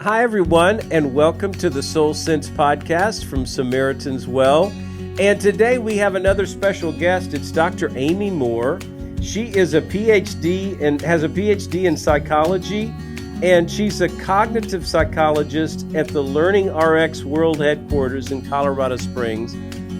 Hi, everyone, and welcome to the Soul Sense podcast from Samaritan's Well. And today we have another special guest. It's Dr. Amy Moore. She is a PhD and has a PhD in psychology, and she's a cognitive psychologist at the LearningRx World Headquarters in Colorado Springs,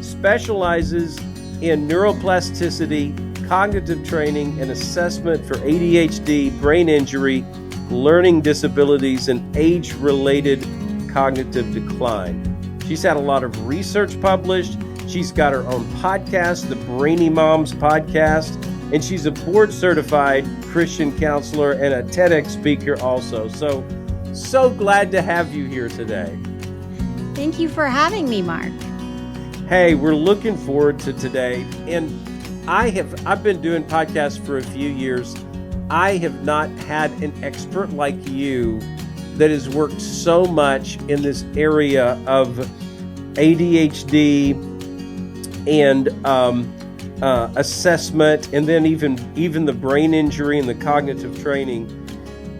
specializes in neuroplasticity, cognitive training, and assessment for ADHD, brain injury, learning disabilities, and age-related cognitive decline. She's had a lot of research published. She's got her own podcast, the Brainy Moms podcast, and she's a board-certified Christian counselor and a TEDx speaker also. So glad to have you here today. Thank you for having me, Mark. Hey, we're looking forward to today. And I've been doing podcasts for a few years. I have not had an expert like you that has worked so much in this area of ADHD and assessment, and then even the brain injury and the cognitive training.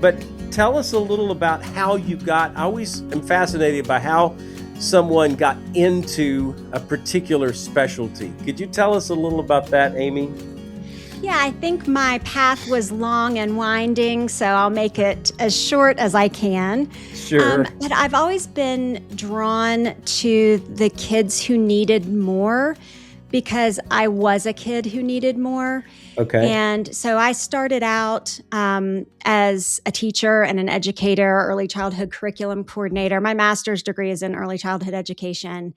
But tell us a little about how you got. I always am fascinated by how someone got into a particular specialty. Could you tell us a little about that, Amy? Yeah, I think my path was long and winding, so I'll make it as short as I can. Sure. But I've always been drawn to the kids who needed more because I was a kid who needed more. Okay. And so I started out as a teacher and an educator, early childhood curriculum coordinator. My master's degree is in early childhood education.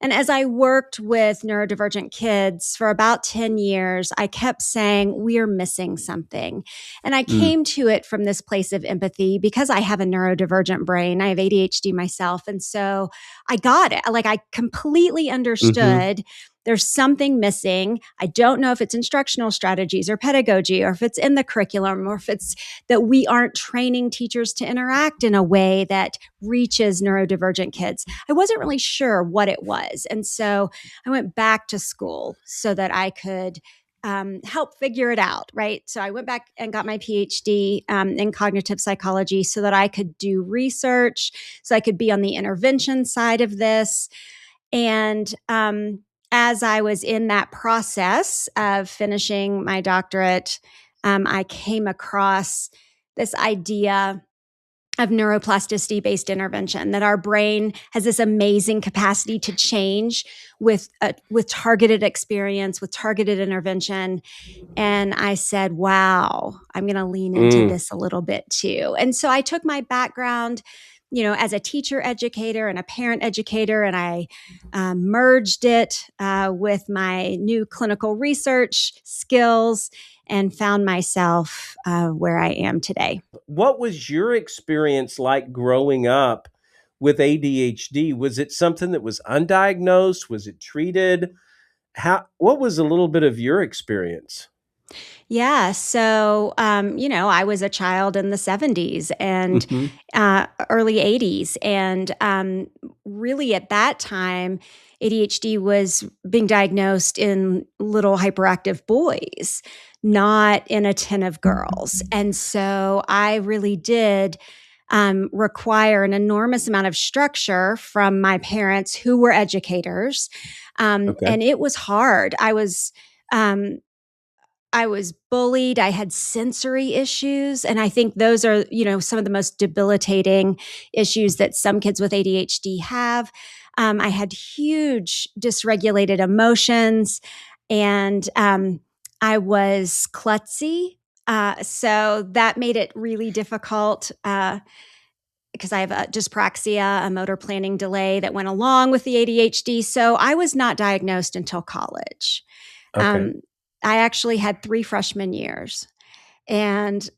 And as I worked with neurodivergent kids for about 10 years, I kept saying, we're missing something. And I came to it from this place of empathy because I have a neurodivergent brain. I have ADHD myself. And so I got it. I completely understood there's something missing. I don't know if it's instructional strategies or pedagogy, or if it's in the curriculum, or if it's that we aren't training teachers to interact in a way that reaches neurodivergent kids. I wasn't really sure what it was. And so I went back to school so that I could help figure it out, right? So I went back and got my PhD in cognitive psychology so that I could do research, so I could be on the intervention side of this. And as I was in that process of finishing my doctorate, I came across this idea of neuroplasticity-based intervention, that our brain has this amazing capacity to change with targeted experience, with targeted intervention. And I said, wow, I'm going to lean into this a little bit too. And so I took my background, as a teacher educator and a parent educator, and I merged it with my new clinical research skills and found myself where I am today. What was your experience like growing up with ADHD? Was it something that was undiagnosed? Was it treated? What was a little bit of your experience? Yeah. So, I was a child in the 70s and early 80s. And really at that time, ADHD was being diagnosed in little hyperactive boys, not in a tin of girls. And so I really did require an enormous amount of structure from my parents who were educators. And it was hard. I was bullied. I had sensory issues. And I think those are, some of the most debilitating issues that some kids with ADHD have. I had huge dysregulated emotions, and I was klutzy. So that made it really difficult because I have a dyspraxia, a motor planning delay that went along with the ADHD. So I was not diagnosed until college. Okay. I actually had 3 freshman years. And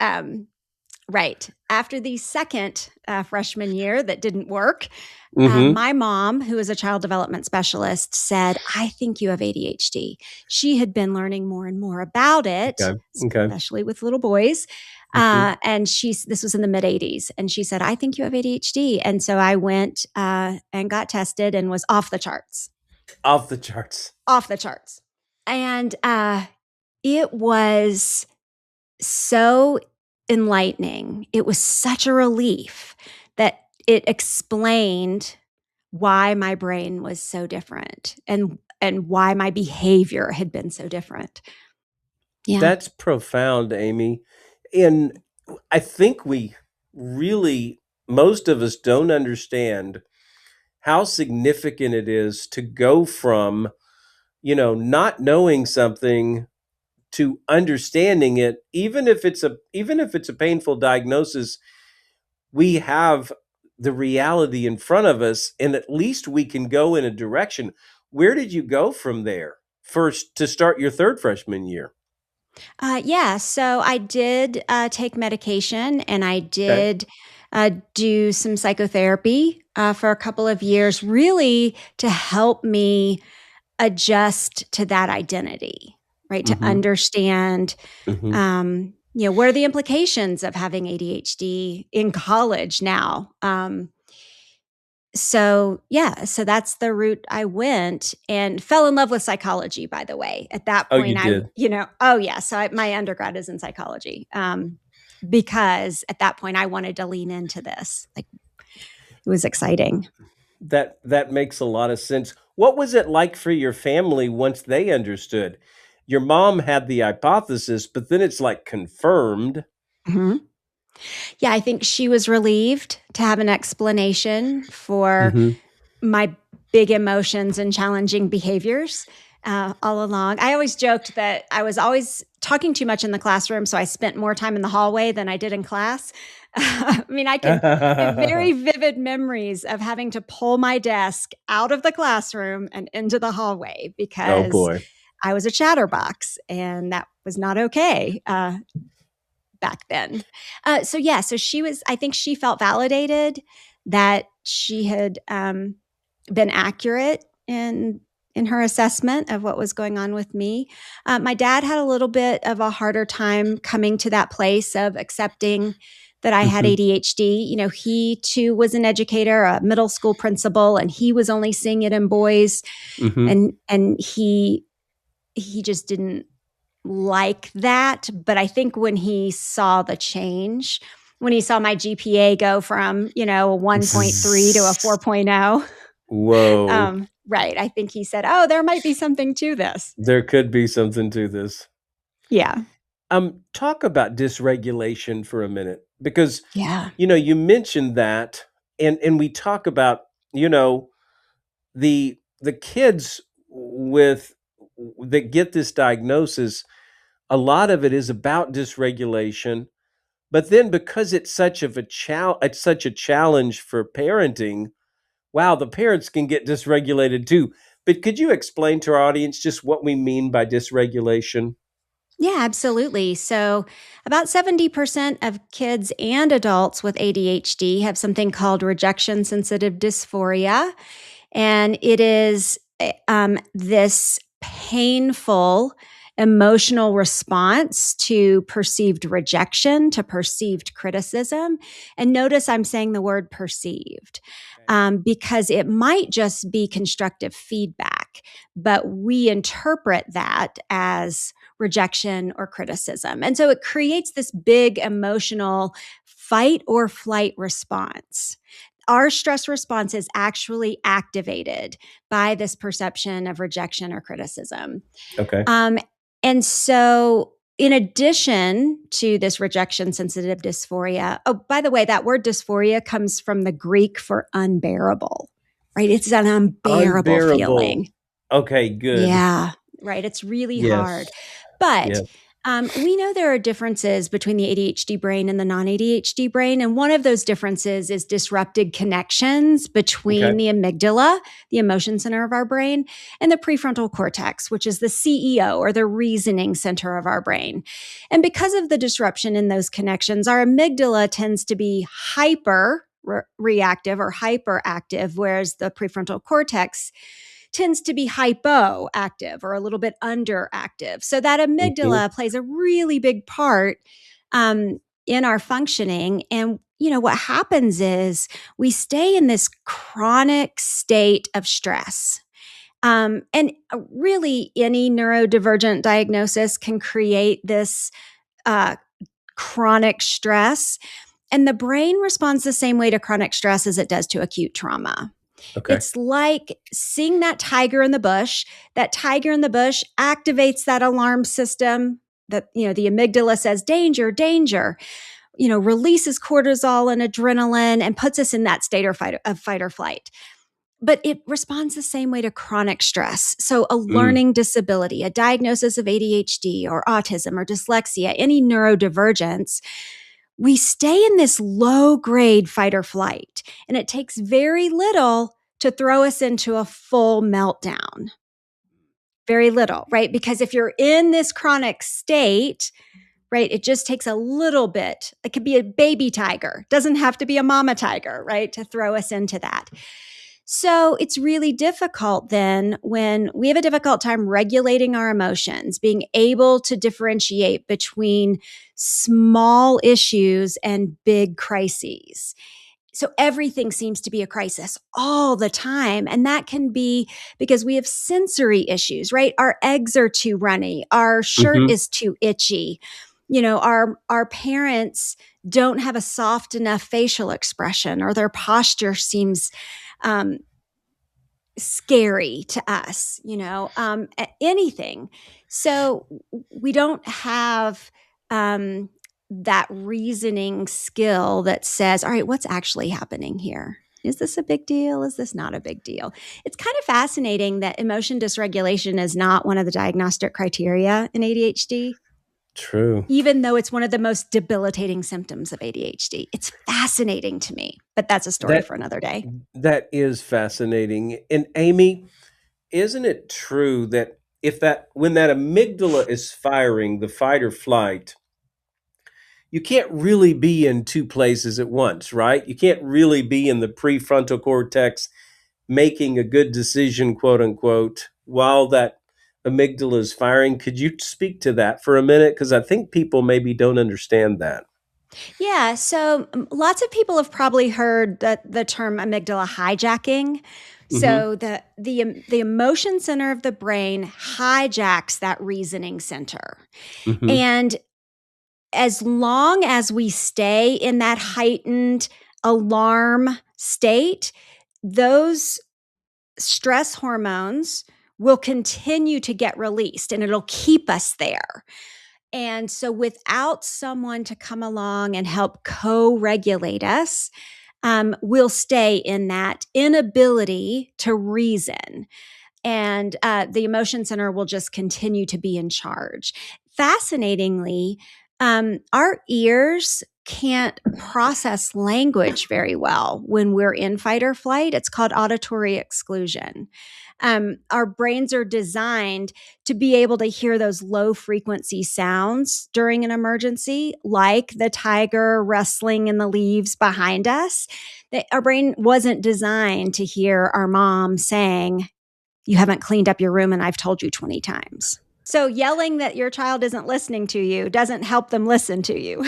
right after the second freshman year that didn't work, my mom, who is a child development specialist, said, I think you have ADHD. She had been learning more and more about it, especially with little boys. And this was in the mid 80s. And she said, I think you have ADHD. And so I went and got tested and was off the charts. Off the charts. Off the charts. And it was so enlightening. It was such a relief that it explained why my brain was so different and why my behavior had been so different. Yeah. That's profound, Amy. And I think most of us don't understand how significant it is to go from, not knowing something to understanding it, even if it's a painful diagnosis. We have the reality in front of us, and at least we can go in a direction. Where did you go from there first to start your third freshman year? Yeah. So I did take medication, and I Okay. did do some psychotherapy for a couple of years, really to help me adjust to that identity, right? To Mm-hmm. understand, Mm-hmm. what are the implications of having ADHD in college now? So that's the route I went, and fell in love with psychology, by the way. At that Oh, you point, did. oh yeah. My undergrad is in psychology. Because at that point I wanted to lean into this. Like, it was exciting. That makes a lot of sense. What was it like for your family once they understood? Your mom had the hypothesis, but then it's like confirmed. Mhm. Yeah, I think she was relieved to have an explanation for Mm-hmm. my big emotions and challenging behaviors all along. I always joked that I was always talking too much in the classroom, so I spent more time in the hallway than I did in class. I mean, I have very vivid memories of having to pull my desk out of the classroom and into the hallway Oh because boy. I was a chatterbox, and that was not okay back then. So I think she felt validated that she had been accurate in her assessment of what was going on with me. My dad had a little bit of a harder time coming to that place of accepting that I had Mm-hmm. ADHD. He too was an educator, a middle school principal, and he was only seeing it in boys, Mm-hmm. and he just didn't like that. But I think when he saw the change, when he saw my GPA go from, a 1.3 to a 4.0, Whoa. right. I think he said, "Oh, there might be something to this." There could be something to this. Yeah. Talk about dysregulation for a minute, because Yeah. you mentioned that, and we talk about, you know, the kids with that get this diagnosis. A lot of it is about dysregulation, but then because it's such a challenge for parenting. Wow, the parents can get dysregulated too. But could you explain to our audience just what we mean by dysregulation? Yeah, absolutely. So, about 70% of kids and adults with ADHD have something called rejection sensitive dysphoria. And it is this painful emotional response to perceived rejection, to perceived criticism. And notice I'm saying the word perceived because it might just be constructive feedback, but we interpret that as rejection or criticism. And so it creates this big emotional fight or flight response. Our stress response is actually activated by this perception of rejection or criticism. Okay. Um, and so, in addition to this rejection sensitive dysphoria, oh, by the way, that word dysphoria comes from the Greek for unbearable, right? It's an unbearable Unbearable. feeling. Okay, good. Yeah, right. It's really Yes. hard. But Yes. we know there are differences between the ADHD brain and the non ADHD brain. And one of those differences is disrupted connections between Okay. the amygdala, the emotion center of our brain, and the prefrontal cortex, which is the CEO or the reasoning center of our brain. And because of the disruption in those connections, our amygdala tends to be reactive or hyperactive, whereas the prefrontal cortex tends to be hypoactive or a little bit underactive. So that Mhm. amygdala plays a really big part in our functioning. And, what happens is we stay in this chronic state of stress. Really, any neurodivergent diagnosis can create this uh, chronic stress. And the brain responds the same way to chronic stress as it does to acute trauma. Okay. It's like seeing that tiger in the bush. That tiger in the bush activates that alarm system that, the amygdala says, danger, danger, releases cortisol and adrenaline and puts us in that state of fight or flight. But it responds the same way to chronic stress. So a learning disability, a diagnosis of ADHD or autism or dyslexia, any neurodivergence, we stay in this low grade fight or flight. And it takes very little to throw us into a full meltdown. Very little, right? Because if you're in this chronic state, right, it just takes a little bit. It could be a baby tiger, doesn't have to be a mama tiger, right, to throw us into that. So it's really difficult then when we have a difficult time regulating our emotions, being able to differentiate between small issues and big crises. So everything seems to be a crisis all the time. And that can be because we have sensory issues, right? Our eggs are too runny. Our shirt is too itchy. Our parents don't have a soft enough facial expression, or their posture seems scary to us, anything. So we don't have that reasoning skill that says, all right, what's actually happening here? Is this a big deal? Is this not a big deal? It's kind of fascinating that emotion dysregulation is not one of the diagnostic criteria in ADHD. True. Even though it's one of the most debilitating symptoms of ADHD. It's fascinating to me, but that's a story for another day. That is fascinating. And Amy, isn't it true that when that amygdala is firing the fight or flight, you can't really be in two places at once, right? You can't really be in the prefrontal cortex making a good decision, quote unquote, while that amygdala is firing. Could you speak to that for a minute? Because I think people maybe don't understand that. Yeah. So lots of people have probably heard the term amygdala hijacking. So the emotion center of the brain hijacks that reasoning center. And as long as we stay in that heightened alarm state, those stress hormones will continue to get released and it'll keep us there. And so without someone to come along and help co-regulate us, we'll stay in that inability to reason. And the emotion center will just continue to be in charge. Fascinatingly, our ears can't process language very well when we're in fight or flight. It's called auditory exclusion. Our brains are designed to be able to hear those low frequency sounds during an emergency, like the tiger rustling in the leaves behind us. Our brain wasn't designed to hear our mom saying, "You haven't cleaned up your room and I've told you 20 times." So yelling that your child isn't listening to you doesn't help them listen to you.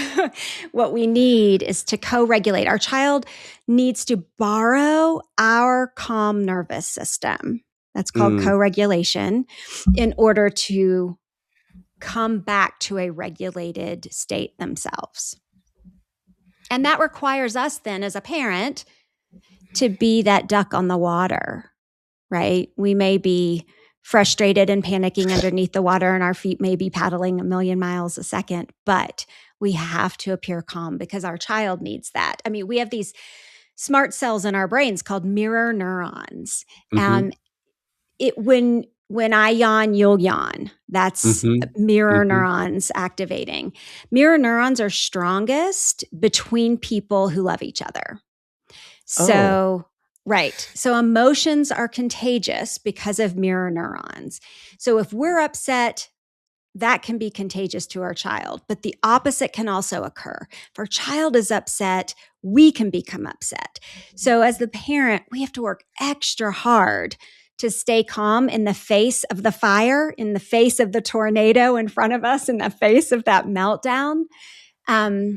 What we need is to co-regulate. Our child needs to borrow our calm nervous system. That's called co-regulation in order to come back to a regulated state themselves. And that requires us then as a parent to be that duck on the water, right? We may be frustrated and panicking underneath the water and our feet may be paddling a million miles a second, but we have to appear calm because our child needs that. I mean, we have these smart cells in our brains called mirror neurons. When I yawn, you'll yawn. That's mirror neurons activating. Mirror neurons are strongest between people who love each other. So, right. So emotions are contagious because of mirror neurons. So if we're upset, that can be contagious to our child, but the opposite can also occur. If our child is upset, we can become upset. So as the parent, we have to work extra hard to stay calm in the face of the fire, in the face of the tornado in front of us, in the face of that meltdown,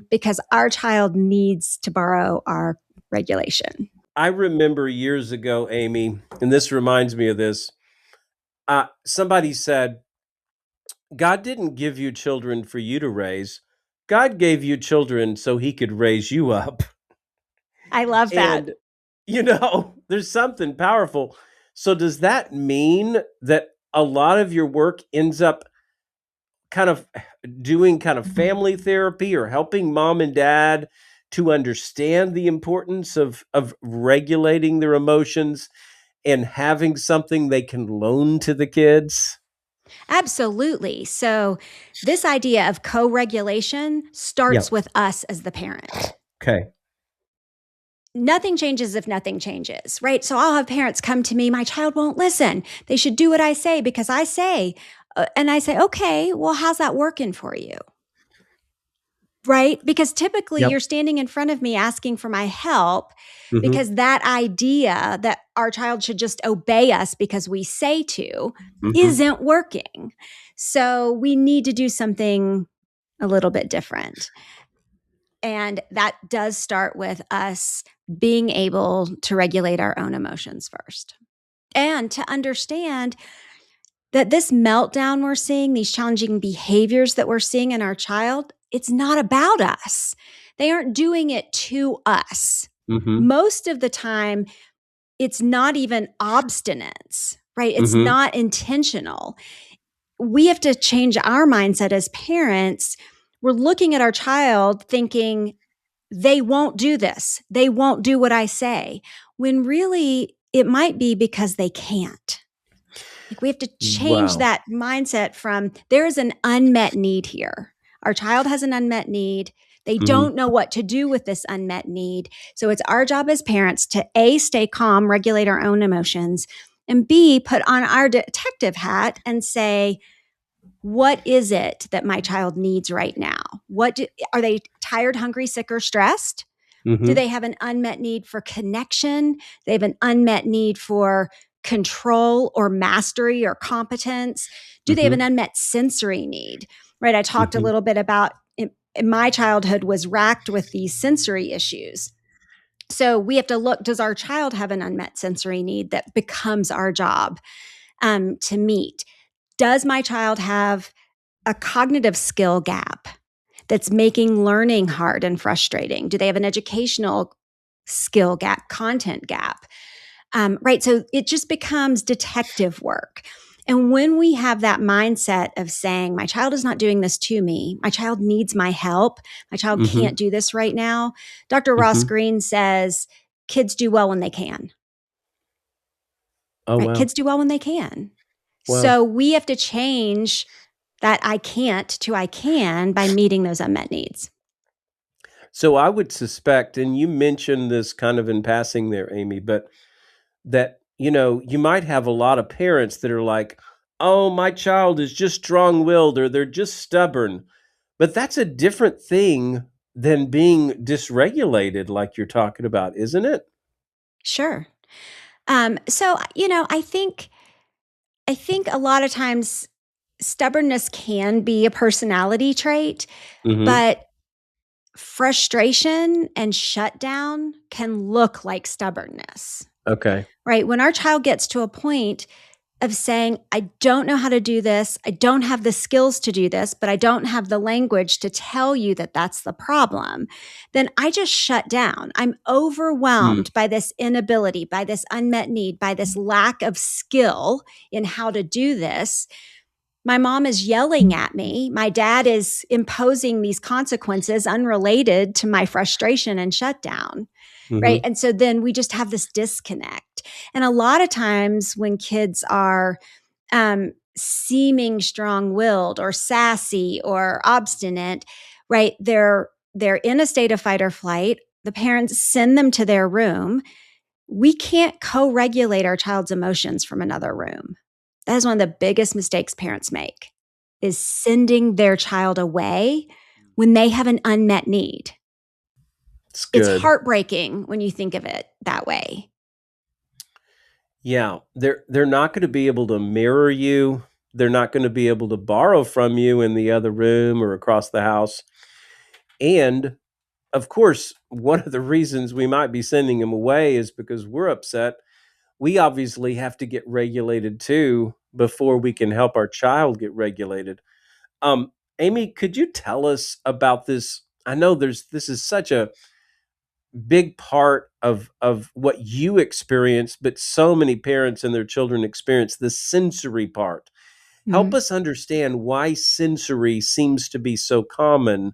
because our child needs to borrow our regulation. I remember years ago, Amy, and this reminds me of this. Somebody said, God didn't give you children for you to raise. God gave you children so he could raise you up. I love that. And, there's something powerful. So does that mean that a lot of your work ends up kind of doing kind of family therapy or helping mom and dad to understand the importance of regulating their emotions and having something they can loan to the kids? Absolutely. So, this idea of co regulation Yeah. starts with us as the parent. Okay. Nothing changes if nothing changes, right? So, I'll have parents come to me, my child won't listen. They should do what I say because I say, and I say, okay, well, how's that working for you? Right? Because typically Yep. you're standing in front of me asking for my help Mm-hmm. because that idea that our child should just obey us because we say to Mm-hmm. isn't working. So we need to do something a little bit different. And that does start with us being able to regulate our own emotions first and to understand that this meltdown we're seeing, these challenging behaviors that we're seeing in our child, it's not about us. They aren't doing it to us. Mm-hmm. Most of the time, it's not even obstinance, right? It's Mm-hmm. not intentional. We have to change our mindset as parents. We're looking at our child thinking, they won't do this. They won't do what I say. When really, it might be because they can't. Like we have to change Wow. that mindset from there is an unmet need here. Our child has an unmet need. They Mm-hmm. don't know what to do with this unmet need. So it's our job as parents to A, stay calm, regulate our own emotions, and B, put on our detective hat and say, what is it that my child needs right now? Are they tired, hungry, sick, or stressed? Do Mm-hmm. they have an unmet need for connection? They have an unmet need for control or mastery or competence? Do they have Mm-hmm. an unmet sensory need? Right. I talked a Mm-hmm. little bit about in my childhood was racked with these sensory issues. So we have to look, does our child have an unmet sensory need that becomes our job to meet? Does my child have a cognitive skill gap that's making learning hard and frustrating? Do they have an educational skill gap, content gap? Right. So it just becomes detective work. And when we have that mindset of saying, my child is not doing this to me, my child needs my help, my child Mm-hmm. can't do this right now. Dr. Ross Mm-hmm. Green says kids do well when they can, Oh, right? wow. Kids do well when they can. Wow. So we have to change that I can't to I can by meeting those unmet needs. So I would suspect, and you mentioned this kind of in passing there, Amy, but that, you might have a lot of parents that are like, oh, my child is just strong-willed or they're just stubborn. But that's a different thing than being dysregulated like you're talking about, isn't it? Sure. So I think a lot of times stubbornness can be a personality trait, Mhm. but frustration and shutdown can look like stubbornness, Okay. right? When our child gets to a point of saying, I don't know how to do this, I don't have the skills to do this, but I don't have the language to tell you that that's the problem, then I just shut down. I'm Mm. overwhelmed by this inability, by this unmet need, by this lack of skill in how to do this. My mom is yelling at me. My dad is imposing these consequences unrelated to my frustration and shutdown. Right. Mhm. And so then we just have this disconnect. And a lot of times when kids are seeming strong willed or sassy or obstinate, right, they're in a state of fight or flight. The parents send them to their room. We can't co regulate our child's emotions from another room. That is one of the biggest mistakes parents make is sending their child away when they have an unmet need. It's It's good. heartbreaking when you think of it that way. Yeah, they're not gonna be able to mirror you. They're not gonna be able to borrow from you in the other room or across the house. And, of course, one of the reasons we might be sending them away is because we're upset. We obviously have to get regulated too before we can help our child get regulated. Amy, could you tell us about this? I know this is such a big part of what you experience, but so many parents and their children experience the sensory part. Help Mhm. us understand why sensory seems to be so common,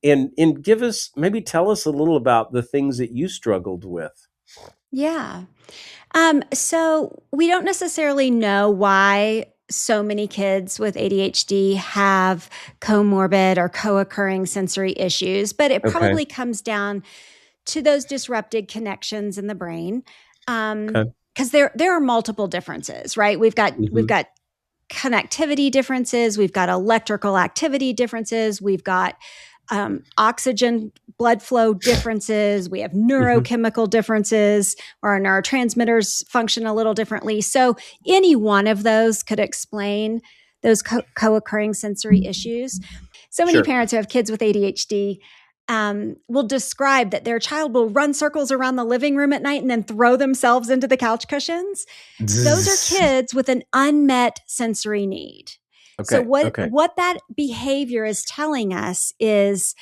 and give us, maybe tell us a little about the things that you struggled with. Yeah. So we don't necessarily know why so many kids with ADHD have comorbid or co-occurring sensory issues, but it Okay. probably comes down to those disrupted connections in the brain. Okay. Because there are multiple differences, right? We've got connectivity differences, we've got electrical activity differences, we've got oxygen blood flow differences, we have Hmm. neurochemical differences, or our neurotransmitters function a little differently. So, any one of those could explain those co-occurring sensory issues. So many Sure. parents who have kids with ADHD will describe that their child will run circles around the living room at night and then throw themselves into the couch cushions. Those are Zzz. kids with an unmet sensory need. So Okay. what Okay. what that behavior is telling us is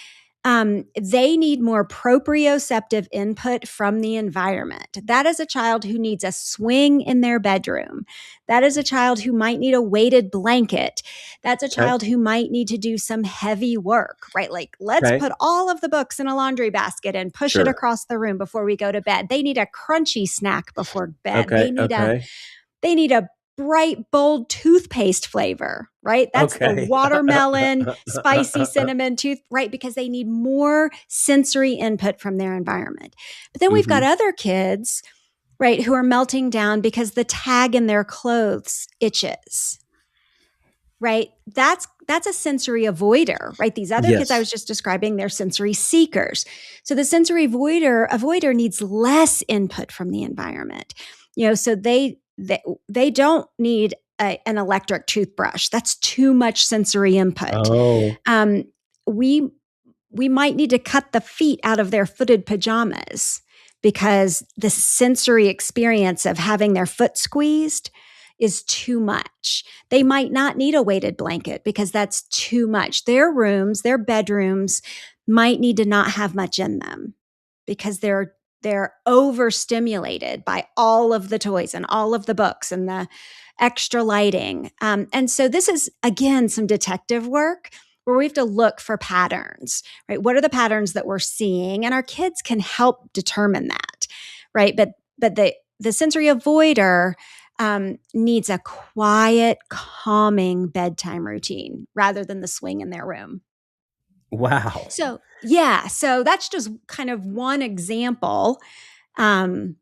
they need more proprioceptive input from the environment. That is a child who needs a swing in their bedroom. That is a child who might need a weighted blanket. That's a Okay. child who might need to do some heavy work, right? Like, let's Okay. put all of the books in a laundry basket and push it Sure. across the room before we go to bed. They need a crunchy snack before bed. Okay. Okay. They need a bright, bold toothpaste flavor, right? That's the Okay. watermelon, spicy cinnamon tooth, right? Because they need more sensory input from their environment. But then we've got Hmm. other kids, right, who are melting down because the tag in their clothes itches, right? That's a sensory avoider, right? These other kids I Yes. was just describing, they're sensory seekers. So the sensory avoider needs less input from the environment. So they don't need an electric toothbrush. That's too much sensory input. Oh. Um, we we might need to cut the feet out of their footed pajamas because the sensory experience of having their foot squeezed is too much. They might not need a weighted blanket because that's too much. Their rooms, their bedrooms might need to not have much in them because they're overstimulated by all of the toys and all of the books and the extra lighting. And so this is again some detective work where we have to look for patterns, right? What are the patterns that we're seeing? And our kids can help determine that, right? But the sensory avoider needs a quiet, calming bedtime routine rather than the swing in their room. Wow. So yeah, so that's just kind of one example, um,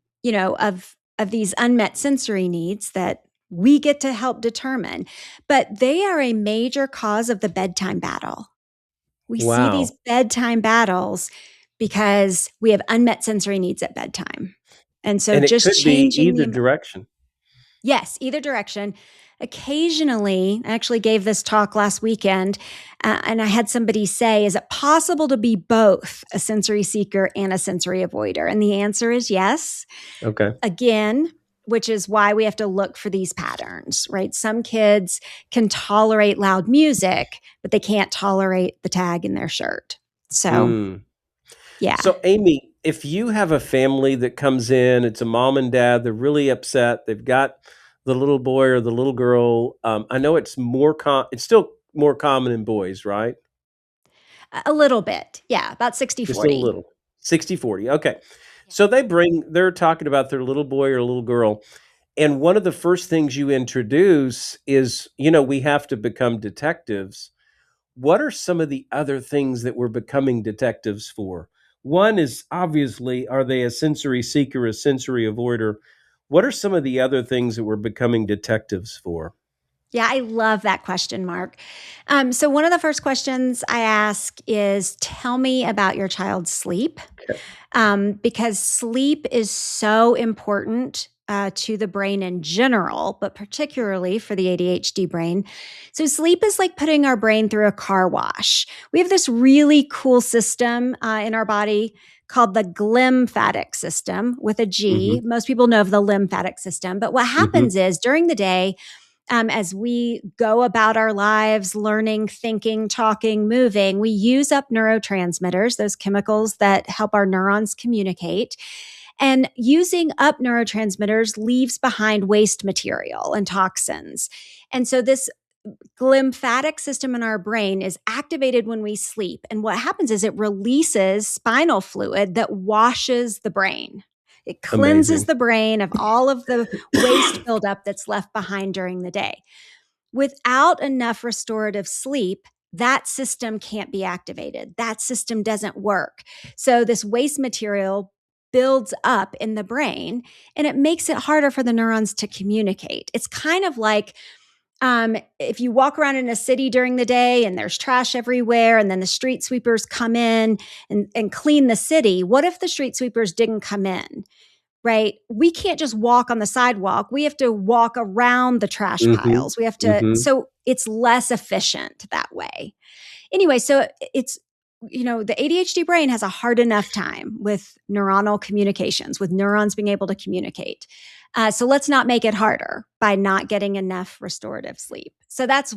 of these unmet sensory needs that we get to help determine. But they are a major cause of the bedtime battle. We see these Wow. bedtime battles because we have unmet sensory needs at bedtime. And so And it just could be changing either the direction. yes, either direction. Occasionally, I actually gave this talk last weekend, and I had somebody say, is it possible to be both a sensory seeker and a sensory avoider? And the answer is yes. Okay. Again, which is why we have to look for these patterns, right? Some kids can tolerate loud music, but they can't tolerate the tag in their shirt. So, Mm. yeah. So, Amy, if you have a family that comes in, it's a mom and dad, they're really upset. They've got the little boy or the little girl. I know it's it's still more common in boys, right? A little bit. Yeah, about 60 Just a 40. little. 60/40. Okay. Yeah. So they're talking about their little boy or little girl. And one of the first things you introduce is, we have to become detectives. What are some of the other things that we're becoming detectives for? One is obviously, are they a sensory seeker, a sensory avoider? What are some of the other things that we're becoming detectives for? Yeah, I love that question, Mark. So, one of the first questions I ask is tell me about your child's sleep, Okay. because sleep is so important to the brain in general, but particularly for the ADHD brain. So, sleep is like putting our brain through a car wash. We have this really cool system in our body called the glymphatic system with a G. Mhm. Most people know of the lymphatic system, but what Mhm. happens is during the day, as we go about our lives, learning, thinking, talking, moving, we use up neurotransmitters, those chemicals that help our neurons communicate. And using up neurotransmitters leaves behind waste material and toxins. And so this lymphatic system in our brain is activated when we sleep. And what happens is it releases spinal fluid that washes the brain. It cleanses Amazing. the brain of all of the waste buildup that's left behind during the day. Without enough restorative sleep, that system can't be activated. That system doesn't work. So this waste material builds up in the brain and it makes it harder for the neurons to communicate. It's kind of like if you walk around in a city during the day and there's trash everywhere, and then the street sweepers come in and clean the city, what if the street sweepers didn't come in? Right? We can't just walk on the sidewalk. We have to walk around the trash Mm-hmm. piles. We have to, Mm-hmm. so it's less efficient that way. Anyway, so it's, the ADHD brain has a hard enough time with neuronal communications, with neurons being able to communicate. So let's not make it harder by not getting enough restorative sleep. So that's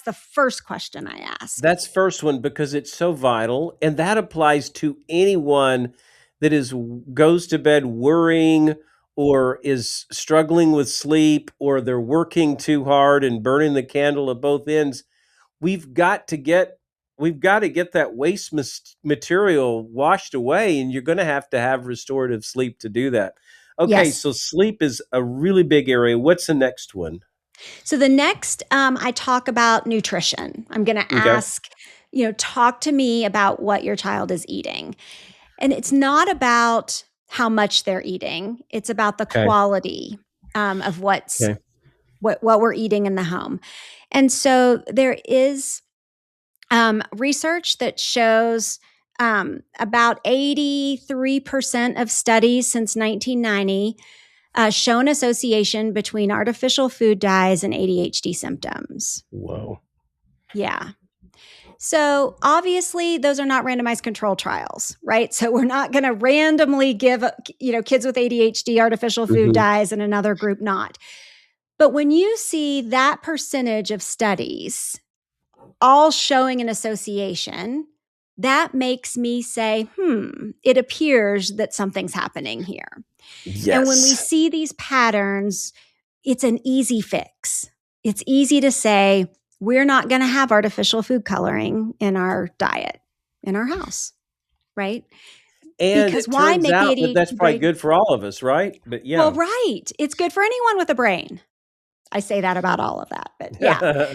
the first question I ask. That's first one because it's so vital, and that applies to anyone that goes to bed worrying or is struggling with sleep, or they're working too hard and burning the candle at both ends. We've got to get that waste material washed away, and you're going to have restorative sleep to do that. Okay, Yes. so sleep is a really big area. What's the next one? So the next, I talk about nutrition. I'm going to Okay. ask, talk to me about what your child is eating. And it's not about how much they're eating. It's about the Okay. quality of what Okay. we're eating in the home. And so there is research that shows about 83% of studies since 1990 show an association between artificial food dyes and ADHD symptoms. Whoa. Yeah. So obviously those are not randomized control trials, right? So we're not going to randomly give, kids with ADHD artificial food Mm-hmm. dyes and another group not. But when you see that percentage of studies all showing an association, that makes me say, it appears that something's happening here. Yes. And when we see these patterns, it's an easy fix. It's easy to say, we're not going to have artificial food coloring in our diet, in our house, right? And Because it why turns make the out that that's ADHD probably brain? good for all of us, right? But yeah. Well, right. It's good for anyone with a brain. I say that about all of that, but yeah.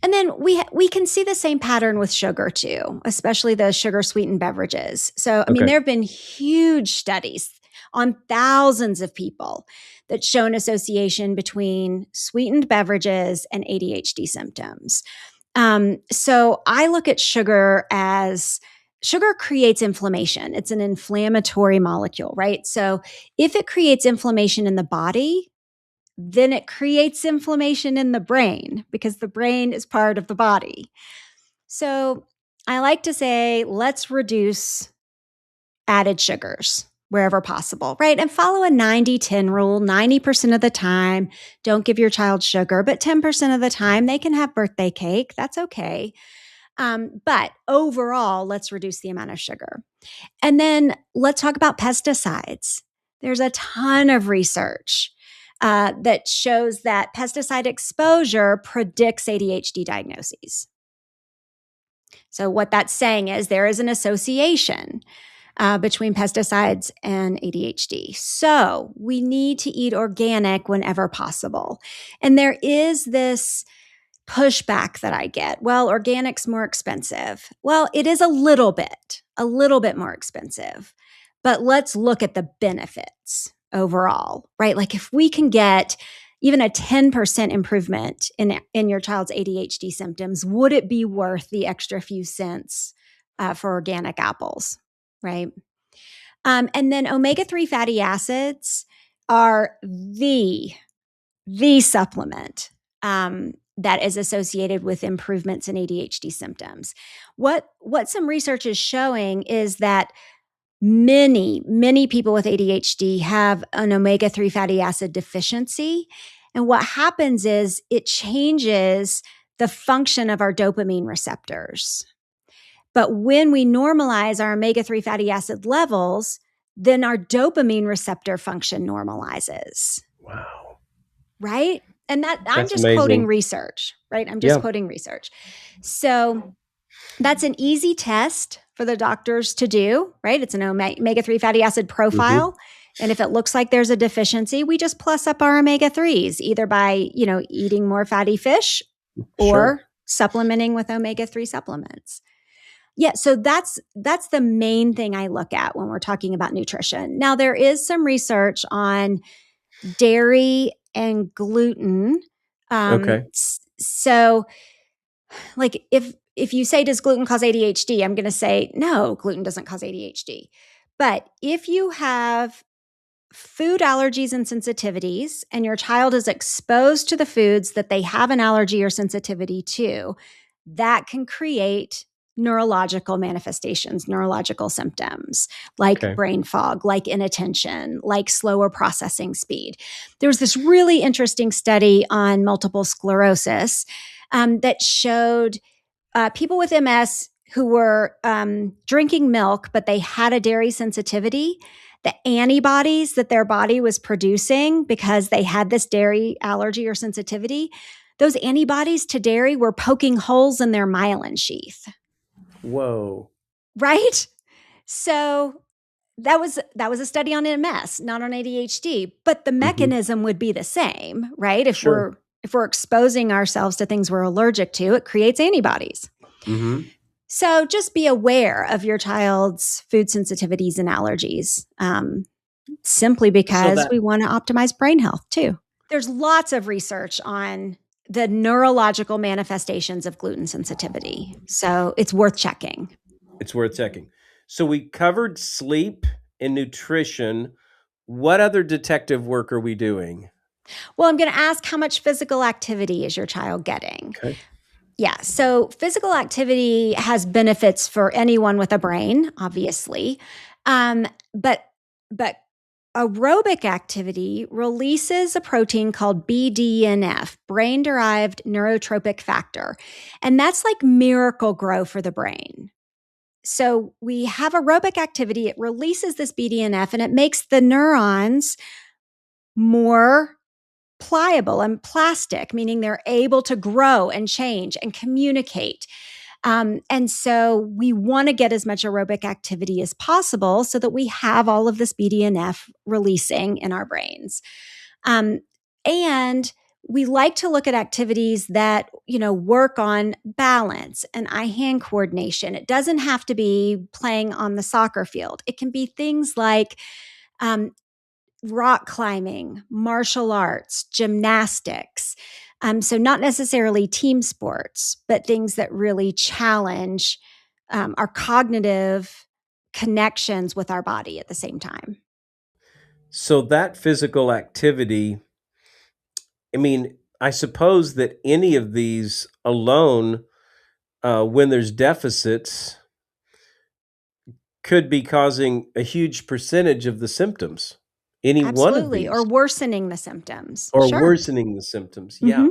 And then we can see the same pattern with sugar too, especially the sugar sweetened beverages. So, I mean, Okay. there have been huge studies on thousands of people that show an association between sweetened beverages and ADHD symptoms. So I look at sugar as sugar creates inflammation. It's an inflammatory molecule, right? So if it creates inflammation in the body, then it creates inflammation in the brain because the brain is part of the body. So I like to say, let's reduce added sugars wherever possible, right? And follow a 90-10 rule. 90% of the time, don't give your child sugar, but 10% of the time, they can have birthday cake. That's okay. But overall, let's reduce the amount of sugar. And then let's talk about pesticides. There's a ton of research that shows that pesticide exposure predicts ADHD diagnoses. So what that's saying is there is an association between pesticides and ADHD. So we need to eat organic whenever possible. And there is this pushback that I get. Well, organic's more expensive. Well, it is a little bit more expensive. But let's look at the benefits overall, right? Like if we can get even a 10% improvement in your child's ADHD symptoms, would it be worth the extra few cents for organic apples, right? And then omega-3 fatty acids are the supplement that is associated with improvements in ADHD symptoms. What some research is showing is that many people with ADHD have an omega-3 fatty acid deficiency. And what happens is it changes the function of our dopamine receptors. But when we normalize our omega-3 fatty acid levels, then our dopamine receptor function normalizes. Wow. Right? And that I'm That's just quoting amazing. research, right? I'm just Yeah. quoting research. So that's an easy test for the doctors to do, right? It's an omega-3 fatty acid profile. And if it looks like there's a deficiency, we just plus up our omega-3s, either by, eating more fatty fish Sure. or supplementing with omega-3 supplements. Yeah, so that's the main thing I look at when we're talking about nutrition. Now, there is some research on dairy and gluten. Okay. So, like, if you say, does gluten cause ADHD? I'm going to say, no, gluten doesn't cause ADHD. But if you have food allergies and sensitivities, and your child is exposed to the foods that they have an allergy or sensitivity to, that can create neurological manifestations, neurological symptoms like Okay. brain fog, like inattention, like slower processing speed. There was this really interesting study on multiple sclerosis that showed people with MS who were drinking milk, but they had a dairy sensitivity, the antibodies that their body was producing because they had this dairy allergy or sensitivity, those antibodies to dairy were poking holes in their myelin sheath. Whoa. Right? So that was a study on MS, not on ADHD, but the mechanism would be the same, right? If Sure. we're exposing ourselves to things we're allergic to, it creates antibodies. So just be aware of your child's food sensitivities and allergies, simply because we want to optimize brain health too. There's lots of research on the neurological manifestations of gluten sensitivity. So it's worth checking. It's worth checking. So we covered sleep and nutrition. What other detective work are we doing? Well, I'm going to ask, how much physical activity is your child getting? Okay. Yeah. So physical activity has benefits for anyone with a brain, obviously. But aerobic activity releases a protein called BDNF, brain derived neurotropic factor. And that's like miracle grow for the brain. So we have aerobic activity, it releases this BDNF and it makes the neurons more pliable and plastic, meaning they're able to grow and change and communicate. And so we want to get as much aerobic activity as possible so that we have all of this BDNF releasing in our brains. And we like to look at activities that, work on balance and eye-hand coordination. It doesn't have to be playing on the soccer field. It can be things like rock climbing, martial arts, gymnastics. So not necessarily team sports, but things that really challenge our cognitive connections with our body at the same time. So that physical activity, I suppose that any of these alone, when there's deficits, could be causing a huge percentage of the symptoms. Any one of Absolutely. these. Or worsening the symptoms. Or Sure. worsening the symptoms. Yeah.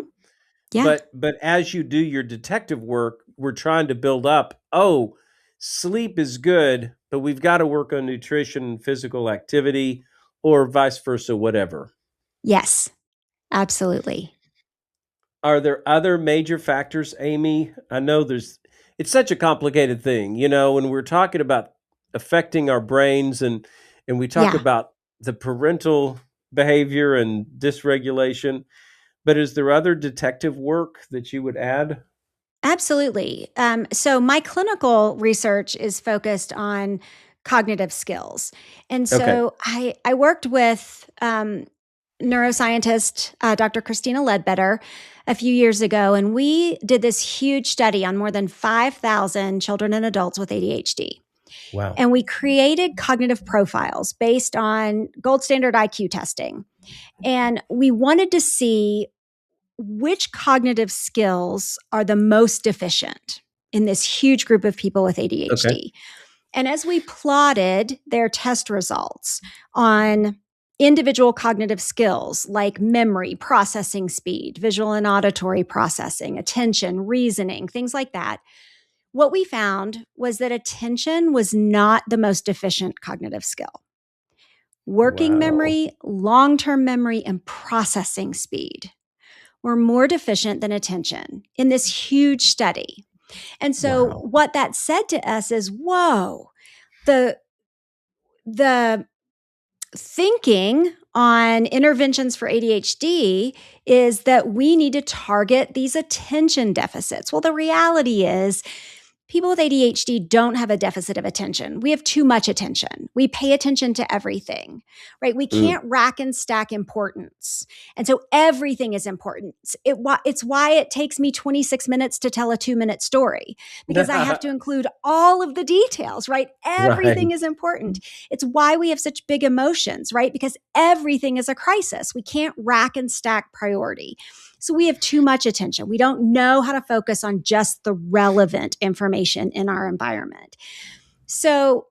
Yeah. But as you do your detective work, we're trying to build up, sleep is good, but we've got to work on nutrition and physical activity, or vice versa, whatever. Yes, absolutely. Are there other major factors, Amy? I know it's such a complicated thing, when we're talking about affecting our brains and we talk Yeah. about the parental behavior and dysregulation, but is there other detective work that you would add? Absolutely. So my clinical research is focused on cognitive skills. And so I worked with neuroscientist Dr. Christina Ledbetter a few years ago, and we did this huge study on more than 5,000 children and adults with ADHD. Wow. And we created cognitive profiles based on gold standard IQ testing. And we wanted to see which cognitive skills are the most deficient in this huge group of people with ADHD. Okay. And as we plotted their test results on individual cognitive skills like memory, processing speed, visual and auditory processing, attention, reasoning, things like that, what we found was that attention was not the most deficient cognitive skill. Working Wow. memory, long-term memory, and processing speed were more deficient than attention in this huge study. And so Wow. what that said to us is, whoa, the thinking on interventions for ADHD is that we need to target these attention deficits. Well, the reality is people with ADHD don't have a deficit of attention. We have too much attention. We pay attention to everything, right? We Mm. can't rack and stack importance. And so everything is important. It's why it takes me 26 minutes to tell a 2-minute story, because I have to include all of the details, right? Everything Right. is important. It's why we have such big emotions, right? Because everything is a crisis. We can't rack and stack priority. So we have too much attention. We don't know how to focus on just the relevant information in our environment. So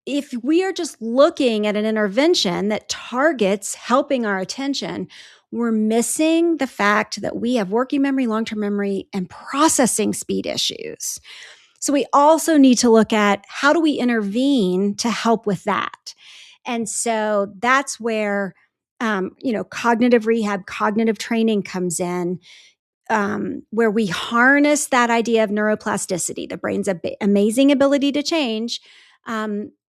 if we are just looking at an intervention that targets helping our attention, we're missing the fact that we have working memory, long-term memory, and processing speed issues. So we also need to look at how do we intervene to help with that. And so that's where cognitive rehab, cognitive training comes in, where we harness that idea of neuroplasticity, the brain's amazing ability to change,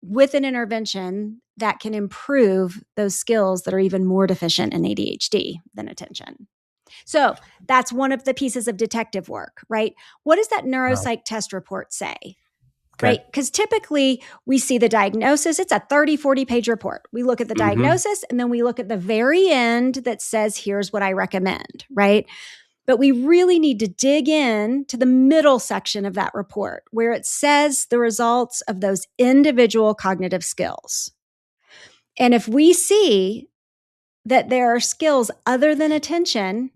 with an intervention that can improve those skills that are even more deficient in ADHD than attention. So that's one of the pieces of detective work, right? What does that Wow. neuropsych test report say? Okay. Right? Because typically we see the diagnosis, it's a 30, 40-page report. We look at the Mm-hmm. diagnosis and then we look at the very end that says, here's what I recommend, right? But we really need to dig in to the middle section of that report where it says the results of those individual cognitive skills. And if we see that there are skills other than attention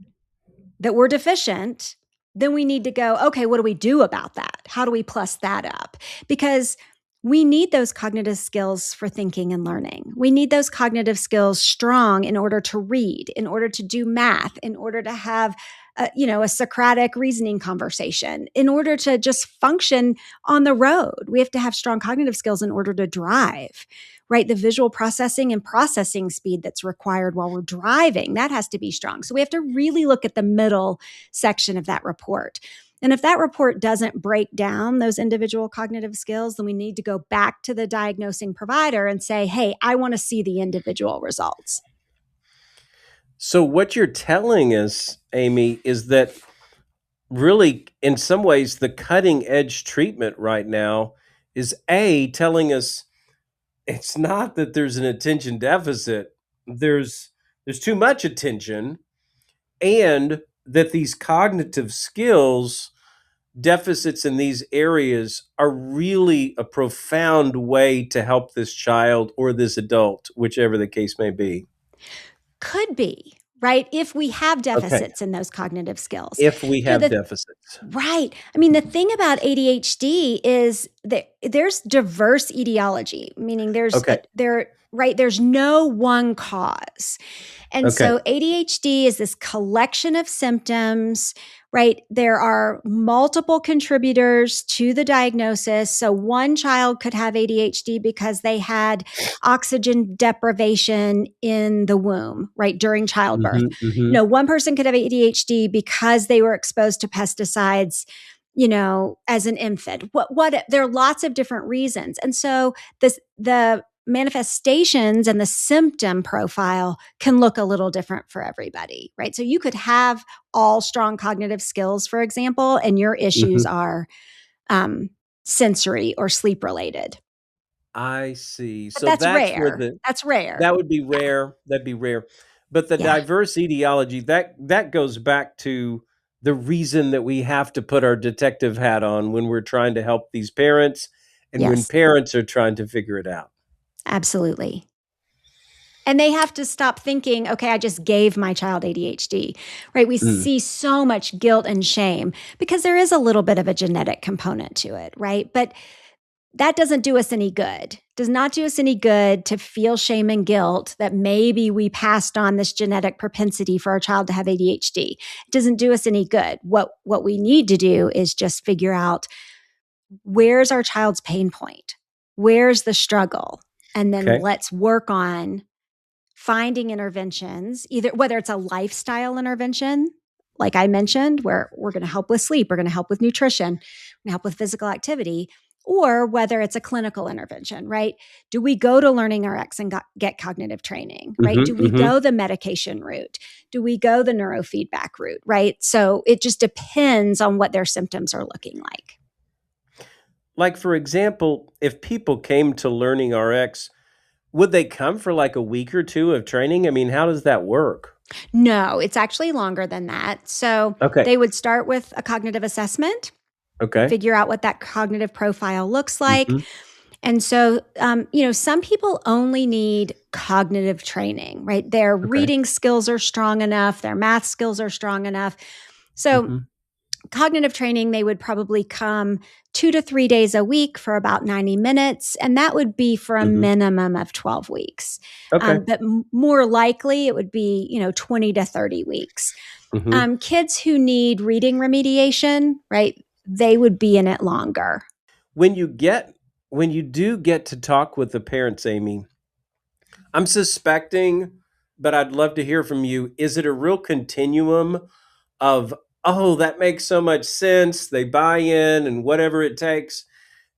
that were deficient, then we need to go, okay, what do we do about that? How do we plus that up? Because we need those cognitive skills for thinking and learning. We need those cognitive skills strong in order to read, in order to do math, in order to have a Socratic reasoning conversation, in order to just function on the road. We have to have strong cognitive skills in order to drive, right? The visual processing and processing speed that's required while we're driving, that has to be strong. So we have to really look at the middle section of that report. And if that report doesn't break down those individual cognitive skills, then we need to go back to the diagnosing provider and say, hey, I want to see the individual results. So what you're telling us, Amy, is that really, in some ways, the cutting edge treatment right now is telling us it's not that there's an attention deficit, there's too much attention, and that these cognitive skills deficits in these areas are really a profound way to help this child or this adult, whichever the case may be. Could be, right? If we have Okay. deficits in those cognitive skills. If we have The deficits. Right. I mean, the thing about ADHD is that there's diverse etiology, meaning Okay. there's no one cause. And Okay. so ADHD is this collection of symptoms, right? There are multiple contributors to the diagnosis. So one child could have ADHD because they had oxygen deprivation in the womb, right? During childbirth. Mm-hmm, mm-hmm. One person could have ADHD because they were exposed to pesticides, as an infant. There are lots of different reasons. And so the manifestations and the symptom profile can look a little different for everybody, right? So you could have all strong cognitive skills, for example, and your issues are sensory or sleep related. I see. But So that's that's where rare. That's rare. that would be Yeah. rare. That'd be rare. But the Yeah. diverse etiology, that goes back to the reason that we have to put our detective hat on when we're trying to help these parents and when Yes, parents are trying to figure it out. absolutely. And they have to stop thinking, okay, I just gave my child ADHD, right? We see so much guilt and shame because there is a little bit of a genetic component to it, right? But that doesn't do us any good. Does not do us any good to feel shame and guilt that maybe we passed on this genetic propensity for our child to have ADHD. It doesn't do us any good. What we need to do is just figure out, where's our child's pain point? Where's the struggle? And then Okay. let's work on finding interventions, either whether it's a lifestyle intervention, like I mentioned, where we're going to help with sleep, we're going to help with nutrition, we're going to help with physical activity, or whether it's a clinical intervention, right? Do we go to LearningRx and get cognitive training, right? Do we go the medication route? Do we go the neurofeedback route, right? So it just depends on what their symptoms are looking like. Like, for example, if people came to LearningRx, would they come for like a week or two of training? I mean, how does that work? No, it's actually longer than that. So Okay. they would start with a cognitive assessment, Okay. figure out what that cognitive profile looks like. Mhm. And so, some people only need cognitive training, right? Their reading skills are strong enough, their math skills are strong enough. So, Mhm. cognitive training, they would probably come 2 to 3 days a week for about 90 minutes. And that would be for a Mhm. minimum of 12 weeks. Okay. But more likely, it would be, 20 to 30 weeks. Mhm. Kids who need reading remediation, right? They would be in it longer. When you do get to talk with the parents, Amy, I'm suspecting, but I'd love to hear from you. Is it a real continuum of, oh, that makes so much sense, they buy in and whatever it takes,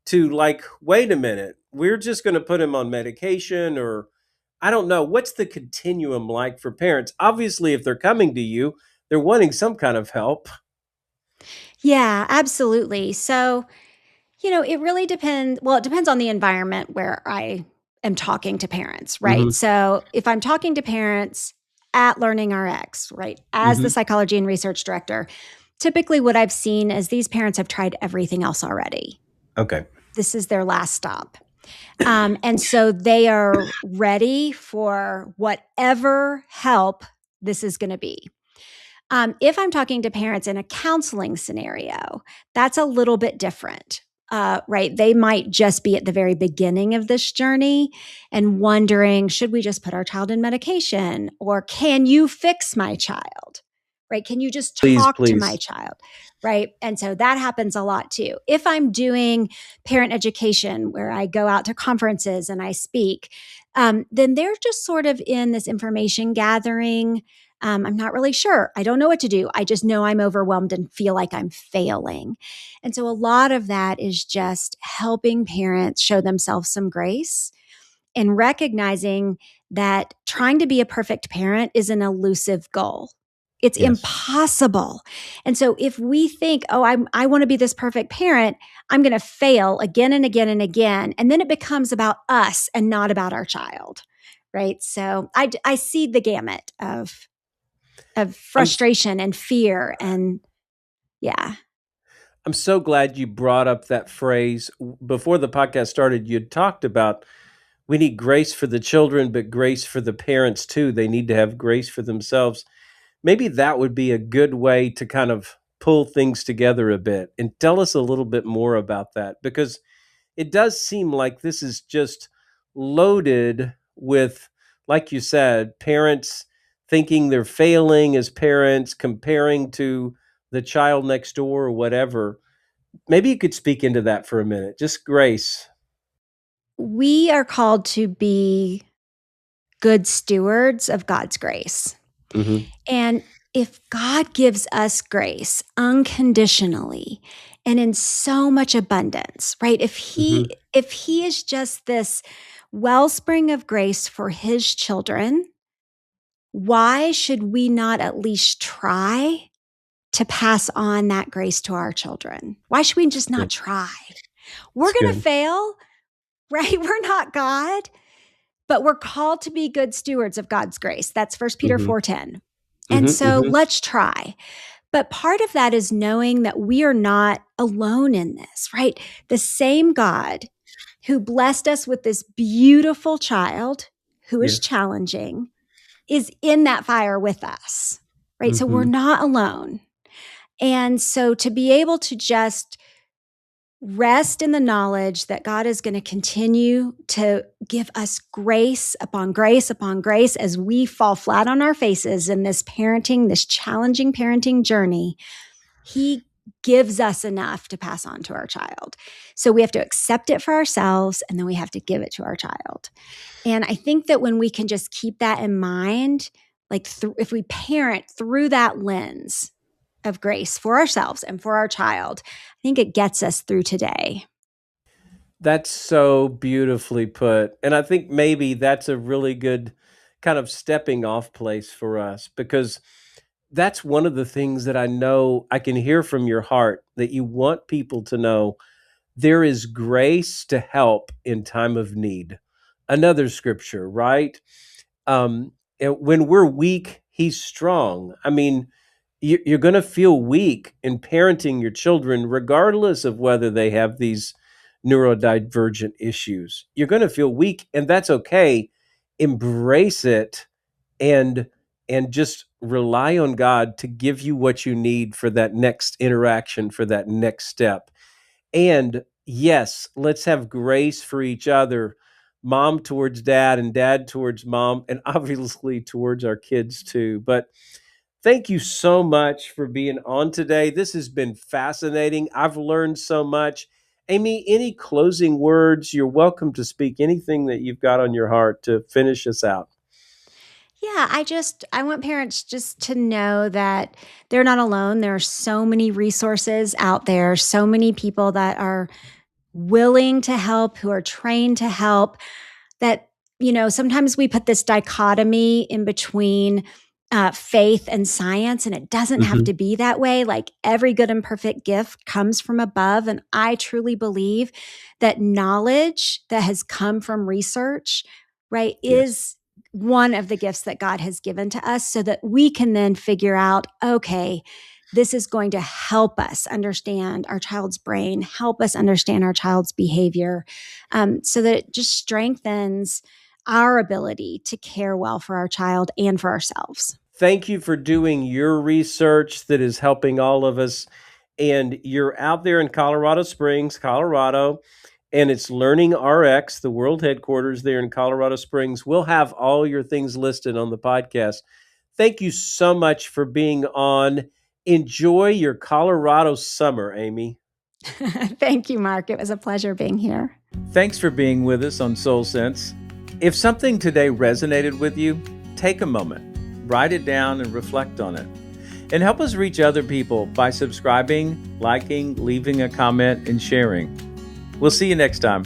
to like, wait a minute, we're just going to put him on medication, or I don't know. What's the continuum like for parents? Obviously, if they're coming to you, they're wanting some kind of help. Yeah, absolutely. So, it really depends. Well, it depends on the environment where I am talking to parents, right? Mhm. So, if I'm talking to parents at LearningRx, right, as the Mhm. psychology and research director, typically what I've seen is these parents have tried everything else already. Okay. This is their last stop. And so they are ready for whatever help this is going to be. If I'm talking to parents in a counseling scenario, that's a little bit different, right? They might just be at the very beginning of this journey and wondering, should we just put our child in medication? Or can you fix my child? Right? Can you just Please, talk to my please. child? Right. And so that happens a lot too. If I'm doing parent education where I go out to conferences and I speak, then they're just sort of in this information gathering. I'm not really sure. I don't know what to do. I just know I'm overwhelmed and feel like I'm failing. And so a lot of that is just helping parents show themselves some grace and recognizing that trying to be a perfect parent is an elusive goal. It's Yes. impossible. And so if we think, oh, I want to be this perfect parent, I'm going to fail again and again and again. And then it becomes about us and not about our child. Right. So I see the gamut of I'm frustration and fear and yeah. I'm so glad you brought up that phrase. Before the podcast started, you talked about we need grace for the children, but grace for the parents too. They need to have grace for themselves. Maybe that would be a good way to kind of pull things together a bit and tell us a little bit more about that, because it does seem like this is just loaded with, like you said, parents thinking they're failing as parents, comparing to the child next door or whatever. Maybe you could speak into that for a minute. Just grace. We are called to be good stewards of God's grace. Mhm. And if God gives us grace unconditionally and in so much abundance, right? Mhm. If he is just this wellspring of grace for his children, why should we not at least try to pass on that grace to our children? Why should we It's just not good. try? We're It's going to good. fail, right? We're not God, but we're called to be good stewards of God's grace. That's First Peter Mhm. 4:10. And Mhm. so Mhm. let's try. But part of that is knowing that we are not alone in this, right? The same God who blessed us with this beautiful child who is Yes. challenging is in that fire with us, right? So we're Mhm. not alone. And so to be able to just rest in the knowledge that God is going to continue to give us grace upon grace upon grace as we fall flat on our faces in this parenting, this challenging parenting journey. He gives us enough to pass on to our child. So we have to accept it for ourselves, and then we have to give it to our child. And I think that when we can just keep that in mind, like if we parent through that lens of grace for ourselves and for our child, I think it gets us through today. That's so beautifully put. And I think maybe that's a really good kind of stepping off place for us, because that's one of the things that I know I can hear from your heart, that you want people to know there is grace to help in time of need. Another scripture, right? When we're weak, he's strong. I mean, you're going to feel weak in parenting your children, regardless of whether they have these neurodivergent issues. You're going to feel weak, and that's okay. Embrace it, and just rely on God to give you what you need for that next interaction, for that next step. And yes, let's have grace for each other, mom towards dad and dad towards mom, and obviously towards our kids too. But thank you so much for being on today. This has been fascinating. I've learned so much. Amy, any closing words? You're welcome to speak anything that you've got on your heart to finish us out. Yeah, I want parents just to know that they're not alone. There are so many resources out there, so many people that are willing to help, who are trained to help, that, sometimes we put this dichotomy in between faith and science, and it doesn't have to be that way. Like, every good and perfect gift comes from above. And I truly believe that knowledge that has come from research, right, is one of the gifts that God has given to us, so that we can then figure out, okay, this is going to help us understand our child's brain, help us understand our child's behavior, so that it just strengthens our ability to care well for our child and for ourselves. Thank you for doing your research that is helping all of us. And you're out there in Colorado Springs, Colorado, and it's LearningRx, the world headquarters there in Colorado Springs. We'll have all your things listed on the podcast. Thank you so much for being on. Enjoy your Colorado summer, Amy. Thank you, Mark. It was a pleasure being here. Thanks for being with us on Soul Sense. If something today resonated with you, take a moment, write it down, and reflect on it. And help us reach other people by subscribing, liking, leaving a comment, and sharing. We'll see you next time.